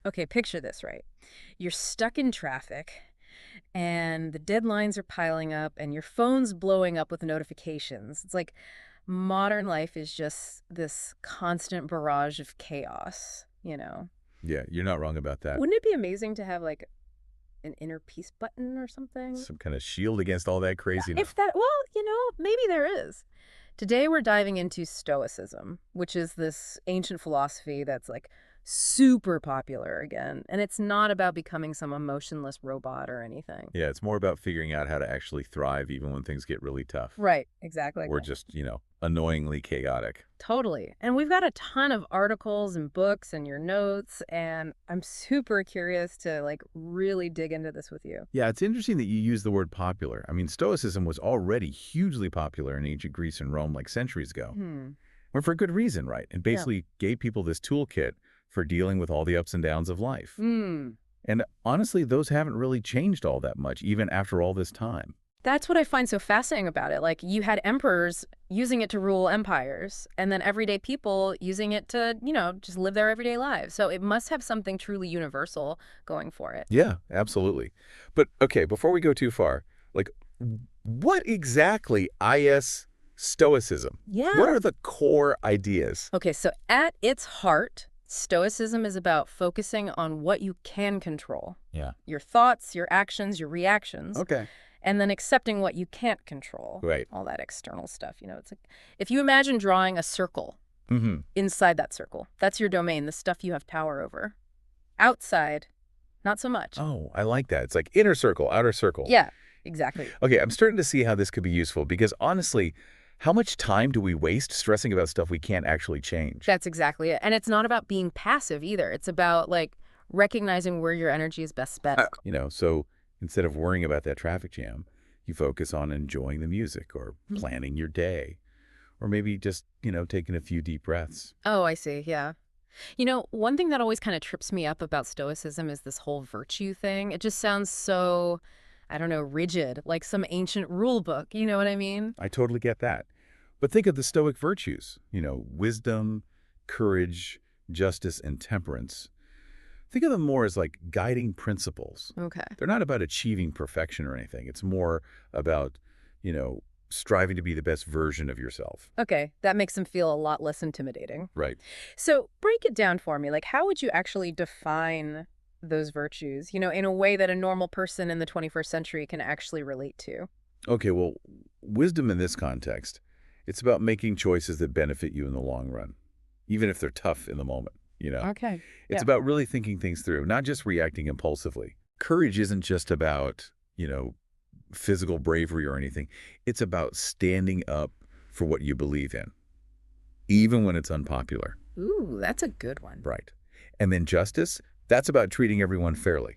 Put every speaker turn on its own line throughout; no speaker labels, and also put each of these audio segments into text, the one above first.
Okay, picture this, right? You're stuck in traffic, and the deadlines are piling up, and your phone's blowing up with notifications. It's like modern life is just this constant barrage of chaos, you know?
Yeah, you're not wrong about that.
Wouldn't it be amazing to have, like, an inner peace button or something?
Some kind of shield against all that craziness.
If that, well, maybe there is. Today we're diving into Stoicism, which is this ancient philosophy that's like super popular again. And it's not about becoming some emotionless robot or anything.
Yeah, it's more about figuring out how to actually thrive even when things get really tough
Right, exactly.
or just, annoyingly chaotic.
Totally. And we've got a ton of articles and books and your notes, and I'm super curious to like really dig into this with you.
Yeah, it's interesting that you use the word popular. I mean, Stoicism was already hugely popular in ancient Greece and Rome like centuries ago.
Hmm.
Well, for good reason, right? And
Yeah.
basically gave people this toolkit for dealing with all the ups and downs of life.
Hmm.
And honestly, those haven't really changed all that much, even after all this time.
That's what I find so fascinating about it. Like, you had emperors using it to rule empires, and then everyday people using it to, just live their everyday lives. So it must have something truly universal going for it.
Yeah, absolutely. But okay, before we go too far, like, what exactly is Stoicism? What
Yeah.
are the core ideas?
Okay, so at its heart, Stoicism is about focusing on what you can control,
Yeah.
your thoughts, your actions, your reactions,
Okay.
and then accepting what you can't control,
Right.
all that external stuff. It's like if you imagine drawing a circle.
Mm-hmm.
Inside that circle, that's your domain, the stuff you have power over. Outside, not so much.
Oh, I like that. It's like inner circle, outer circle.
Yeah, exactly.
Okay, I'm starting to see how this could be useful because honestly, how much time do we waste stressing about stuff we can't actually change?
That's exactly it. And it's not about being passive either. It's about like recognizing where your energy is best spent.
So instead of worrying about that traffic jam, you focus on enjoying the music or
Mhm.
planning your day or maybe just, taking a few deep breaths.
Oh, I see. Yeah. One thing that always kind of trips me up about Stoicism is this whole virtue thing. It just sounds so, I don't know, rigid, like some ancient rule book. You know what I mean?
I totally get that. But think of the Stoic virtues, wisdom, courage, justice, and temperance. Think of them more as like guiding principles.
Okay.
They're not about achieving perfection or anything. It's more about, you know, striving to be the best version of yourself.
Okay. That makes them feel a lot less intimidating.
Right.
So break it down for me. Like, how would you actually define those virtues, in a way that a normal person in the 21st century can actually relate to?
Okay, well, wisdom in this context, it's about making choices that benefit you in the long run, even if they're tough in the moment.
Okay.
It's
Yeah.
about really thinking things through, not just reacting impulsively. Courage isn't just about, physical bravery or anything. It's about standing up for what you believe in, even when it's unpopular.
Ooh, that's a good one.
Right. And then justice, that's about treating everyone fairly,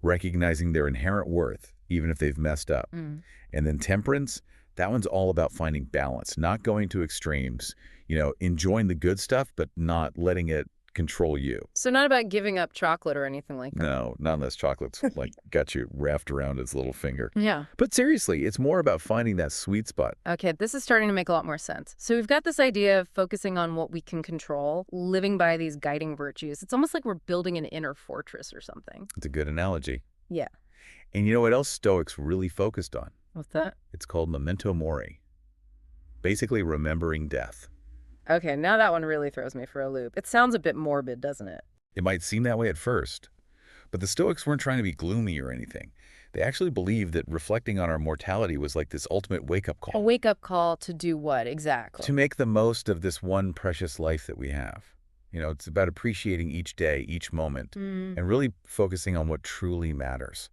recognizing their inherent worth, even if they've messed up.
Mm.
And then temperance, that one's all about finding balance, not going to extremes, enjoying the good stuff, but not letting it control you.
So not about giving up chocolate or anything like that.
No, not unless chocolate's like got you wrapped around its little finger.
Yeah.
But seriously, it's more about finding that sweet spot.
Okay, this is starting to make a lot more sense. So we've got this idea of focusing on what we can control, living by these guiding virtues. It's almost like we're building an inner fortress or something.
It's a good analogy.
Yeah.
And you know what else Stoics really focused on?
What's that?
It's called memento mori, basically remembering death.
Okay, now that one really throws me for a loop. It sounds a bit morbid, doesn't it?
It might seem that way at first, but the Stoics weren't trying to be gloomy or anything. They actually believed that reflecting on our mortality was like this ultimate wake-up
A
call
wake-up call to do what exactly?
to make the most of this one precious life that we have. It's about appreciating each day, each moment,
Mm.
and really focusing on what truly matters.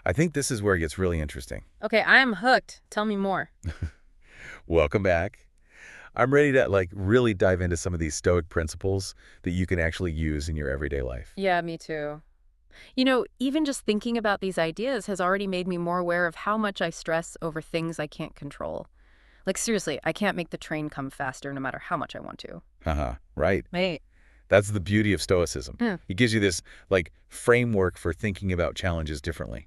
I think this is where it gets really interesting.
Okay, I'm hooked. Tell me more.
Welcome back. I'm ready to really dive into some of these Stoic principles that you can actually use in your everyday life.
Yeah, me too. Even just thinking about these ideas has already made me more aware of how much I stress over things I can't control. Like, seriously, I can't make the train come faster no matter how much I want to.
Right.
Right.
That's the beauty of Stoicism.
Yeah.
It gives you this framework for thinking about challenges differently.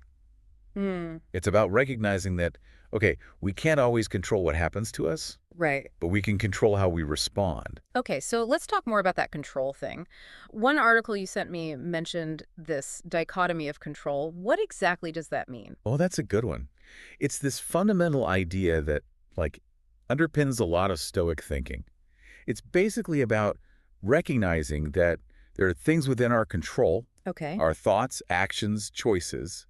Hmm.
It's about recognizing that Okay, we can't always control what happens to us,
Right.
but we can control how we respond.
Okay, so let's talk more about that control thing. One article you sent me mentioned this dichotomy of control. What exactly does that mean?
Oh, that's a good one. It's this fundamental idea that, like, underpins a lot of Stoic thinking. It's basically about recognizing that there are things within our control,
Okay.
our thoughts, actions, choices,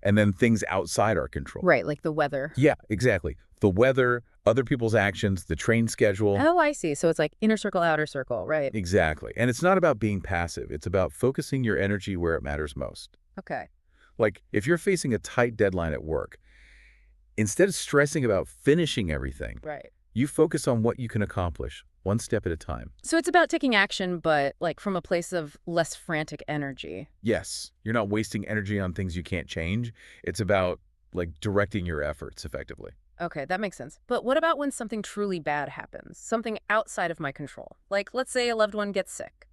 and then things outside our control.
Right, like the weather.
Yeah, exactly. The weather, other people's actions, the train schedule.
Oh, I see. So it's like inner circle, outer circle, right?
Exactly. And it's not about being passive. It's about focusing your energy where it matters most.
Okay.
Like, if you're facing a tight deadline at work, instead of stressing about finishing everything,
Right.
you focus on what you can accomplish, one step at a time.
So it's about taking action, but like from a place of less frantic energy.
Yes, you're not wasting energy on things you can't change. It's about, like, directing your efforts effectively.
Okay, that makes sense. But what about when something truly bad happens? Something outside of my control? Like, let's say a loved one gets sick.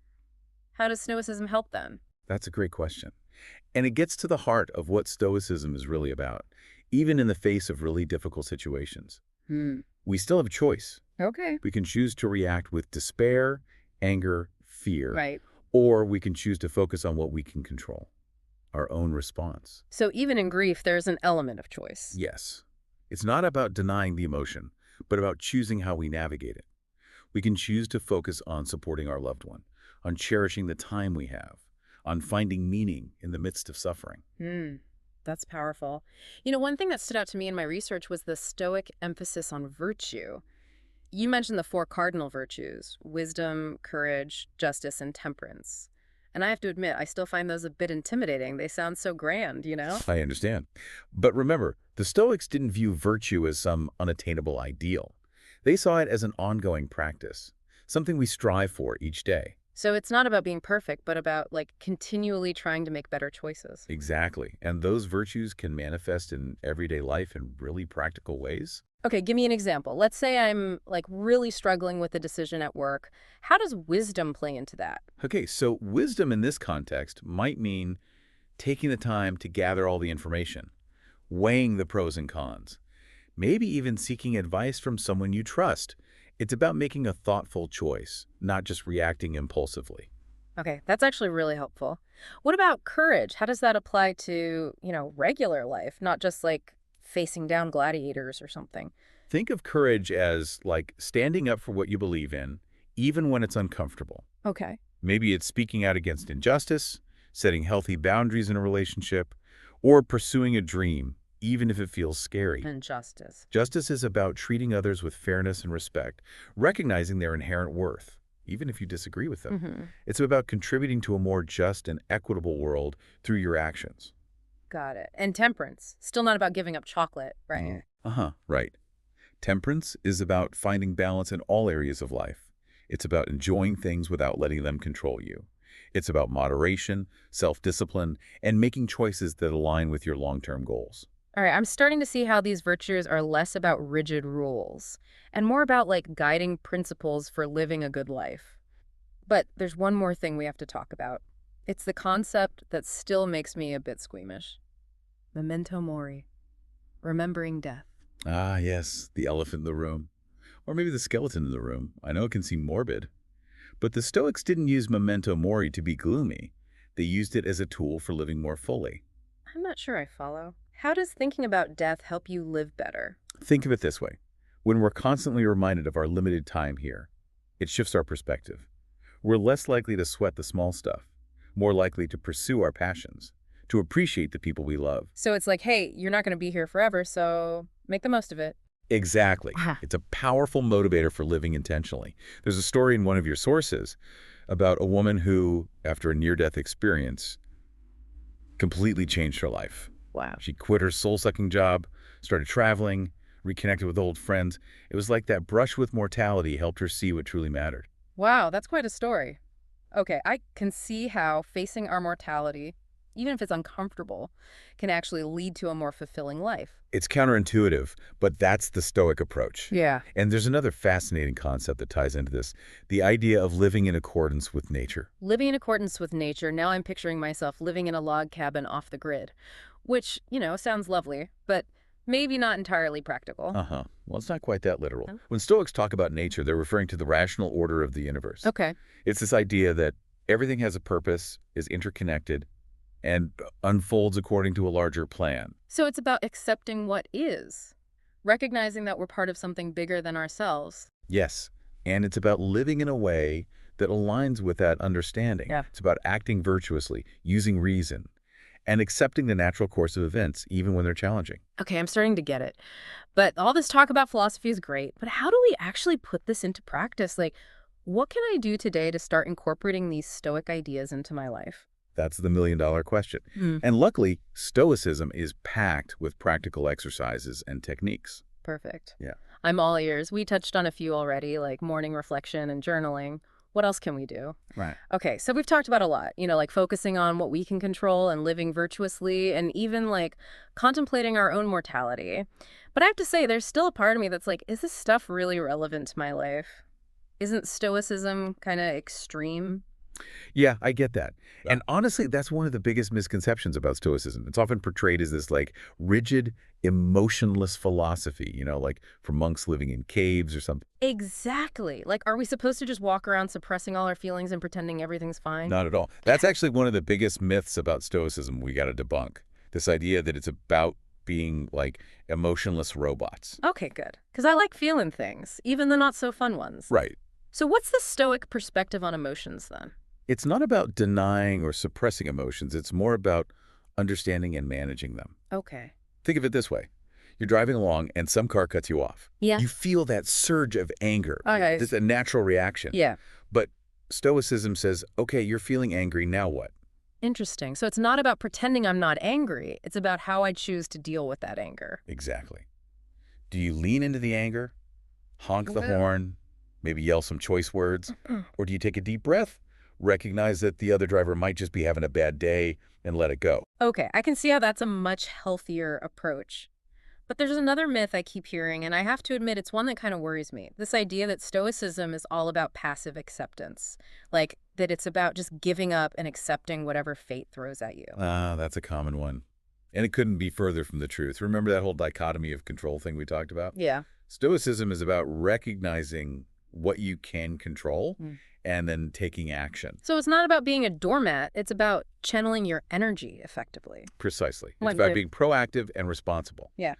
How does Stoicism help then?
That's a great question. And it gets to the heart of what Stoicism is really about, even in the face of really difficult situations.
Hmm.
We still have a choice.
Okay.
We can choose to react with despair, anger, fear,
Right.
or we can choose to focus on what we can control, our own response.
So even in grief, there's an element of choice.
Yes, it's not about denying the emotion, but about choosing how we navigate it. We can choose to focus on supporting our loved one, on cherishing the time we have, on finding meaning in the midst of suffering.
Hmm. That's powerful. One thing that stood out to me in my research was the Stoic emphasis on virtue. You mentioned the four cardinal virtues: wisdom, courage, justice, and temperance. And I have to admit, I still find those a bit intimidating. They sound so grand?
I understand. But remember, the Stoics didn't view virtue as some unattainable ideal. They saw it as an ongoing practice, something we strive for each day.
So it's not about being perfect, but about like continually trying to make better choices.
Exactly. And those virtues can manifest in everyday life in really practical ways.
Okay, give me an example. Let's say I'm like really struggling with a decision at work. How does wisdom play into that?
Okay, so wisdom in this context might mean taking the time to gather all the information, weighing the pros and cons, maybe even seeking advice from someone you trust. It's about making a thoughtful choice, not just reacting impulsively.
Okay, that's actually really helpful. What about courage? How does that apply to regular life, not just like facing down gladiators or something?
Think of courage as, like, standing up for what you believe in, even when it's uncomfortable.
Okay.
Maybe it's speaking out against injustice, setting healthy boundaries in a relationship, or pursuing a dream, even if it feels scary.
And justice.
Justice is about treating others with fairness and respect, recognizing their inherent worth, even if you disagree with them.
Mm-hmm.
It's about contributing to a more just and equitable world through your actions.
Got it. And temperance. Still not about giving up chocolate, right?
Uh-huh, right. Temperance is about finding balance in all areas of life. It's about enjoying things without letting them control you. It's about moderation, self-discipline, and making choices that align with your long-term goals.
All right, I'm starting to see how these virtues are less about rigid rules and more about like guiding principles for living a good life. But there's one more thing we have to talk about. It's the concept that still makes me a bit squeamish. Memento mori, remembering death.
Ah, yes, the elephant in the room. Or maybe the skeleton in the room. I know it can seem morbid. But the Stoics didn't use memento mori to be gloomy. They used it as a tool for living more fully.
I'm not sure I follow. How does thinking about death help you live better?
Think of it this way. When we're constantly reminded of our limited time here, it shifts our perspective. We're less likely to sweat the small stuff, more likely to pursue our passions, to appreciate the people we love.
So it's like, hey, you're not going to be here forever, so make the most of it.
Exactly.
Huh.
It's a powerful motivator for living intentionally. There's a story in one of your sources about a woman who, after a near-death experience, completely changed her life.
Wow.
She quit her soul-sucking job, started traveling, reconnected with old friends. It was like that brush with mortality helped her see what truly mattered.
Wow, that's quite a story. Okay, I can see how facing our mortality, even if it's uncomfortable, can actually lead to a more fulfilling life.
It's counterintuitive, but that's the Stoic approach.
Yeah.
And there's another fascinating concept that ties into this, the idea of living in accordance with nature.
Living in accordance with nature, now I'm picturing myself living in a log cabin off the grid, which sounds lovely, but Maybe not entirely practical.
Uh-huh. Well, it's not quite that literal.
Oh.
When Stoics talk about nature, they're referring to the rational order of the universe.
Okay.
It's this idea that everything has a purpose, is interconnected, and unfolds according to a larger plan.
So it's about accepting what is, recognizing that we're part of something bigger than ourselves.
Yes, and it's about living in a way that aligns with that understanding.
Yeah.
It's about acting virtuously, using reason, and accepting the natural course of events, even when they're challenging.
Okay, I'm starting to get it. But all this talk about philosophy is great, but how do we actually put this into practice? Like, what can I do today to start incorporating these Stoic ideas into my life?
That's the million-dollar question.
Hmm.
And luckily, Stoicism is packed with practical exercises and techniques.
Perfect.
Yeah.
I'm all ears. We touched on a few already, like morning reflection and journaling. What else can we do?
Right.
Okay, so we've talked about a lot, like focusing on what we can control and living virtuously and even like contemplating our own mortality. But I have to say, there's still a part of me that's like, is this stuff really relevant to my life? Isn't Stoicism kind of extreme?
Yeah, I get that.
Yeah.
And honestly, that's one of the biggest misconceptions about Stoicism. It's often portrayed as this like rigid, emotionless philosophy, like for monks living in caves or something.
Exactly. Like, are we supposed to just walk around suppressing all our feelings and pretending everything's fine?
Not at all. That's actually one of the biggest myths about Stoicism we got to debunk. This idea that it's about being like emotionless robots.
Okay, good. Because I like feeling things, even the not so fun ones.
Right.
So what's the Stoic perspective on emotions then?
It's not about denying or suppressing emotions. It's more about understanding and managing them.
Okay.
Think of it this way. You're driving along and some car cuts you off.
Yeah.
You feel that surge of anger.
Okay.
It's a natural reaction.
Yeah.
But Stoicism says, okay, you're feeling angry, now what?
Interesting. So it's not about pretending I'm not angry. It's about how I choose to deal with that anger.
Exactly. Do you lean into the anger, honk the
Well.
horn, maybe yell some choice words, or do you take a deep breath, recognize that the other driver might just be having a bad day, and let it go?
Okay, I can see how that's a much healthier approach. But there's another myth I keep hearing, and I have to admit it's one that kind of worries me. This idea that Stoicism is all about passive acceptance. Like, that it's about just giving up and accepting whatever fate throws at you.
Ah, that's a common one. And it couldn't be further from the truth. Remember that whole dichotomy of control thing we talked about?
Yeah.
Stoicism is about recognizing what you can control
Mm.
and then taking action.
So it's not about being a doormat, it's about channeling your energy effectively.
Precisely. It's
Like
about
the-
being proactive and responsible.
Yeah.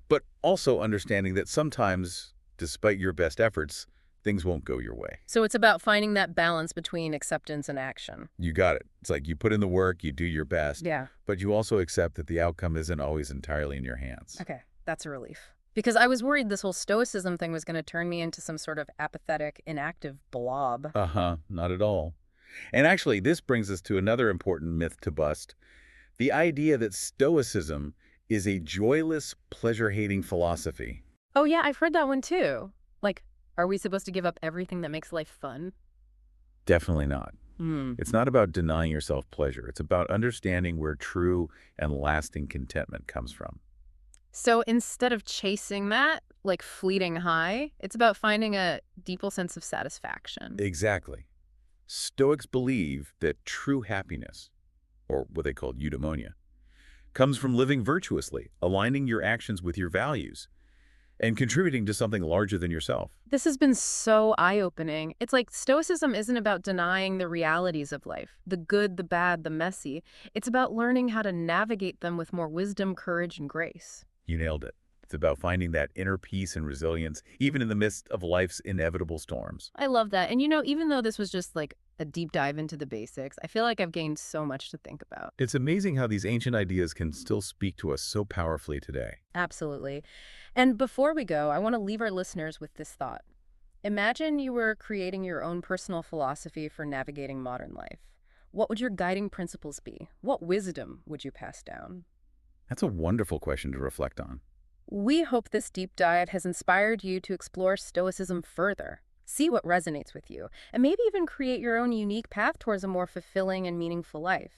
But also understanding that sometimes, despite your best efforts, things won't go your way.
So it's about finding that balance between acceptance and action.
You got it. It's like you put in the work, you do your best,
Yeah.
but you also accept that the outcome isn't always entirely in your hands.
Okay, that's a relief. Because I was worried this whole Stoicism thing was going to turn me into some sort of apathetic, inactive blob.
Uh-huh, not at all. And actually, this brings us to another important myth to bust. The idea that Stoicism is a joyless, pleasure-hating philosophy.
Oh yeah, I've heard that one too. Like, are we supposed to give up everything that makes life fun?
Definitely not.
Hmm.
It's not about denying yourself pleasure. It's about understanding where true and lasting contentment comes from.
So instead of chasing that, like fleeting high, it's about finding a deeper sense of satisfaction.
Exactly. Stoics believe that true happiness, or what they call eudaimonia, comes from living virtuously, aligning your actions with your values, and contributing to something larger than yourself.
This has been so eye-opening. It's like Stoicism isn't about denying the realities of life, the good, the bad, the messy. It's about learning how to navigate them with more wisdom, courage, and grace.
You nailed it. It's about finding that inner peace and resilience, even in the midst of life's inevitable storms.
I love that. And even though this was just like a deep dive into the basics, I feel like I've gained so much to think about.
It's amazing how these ancient ideas can still speak to us so powerfully today.
Absolutely. And before we go, I want to leave our listeners with this thought. Imagine you were creating your own personal philosophy for navigating modern life. What would your guiding principles be? What wisdom would you pass down?
That's a wonderful question to reflect on.
We hope this deep dive has inspired you to explore Stoicism further, see what resonates with you, and maybe even create your own unique path towards a more fulfilling and meaningful life.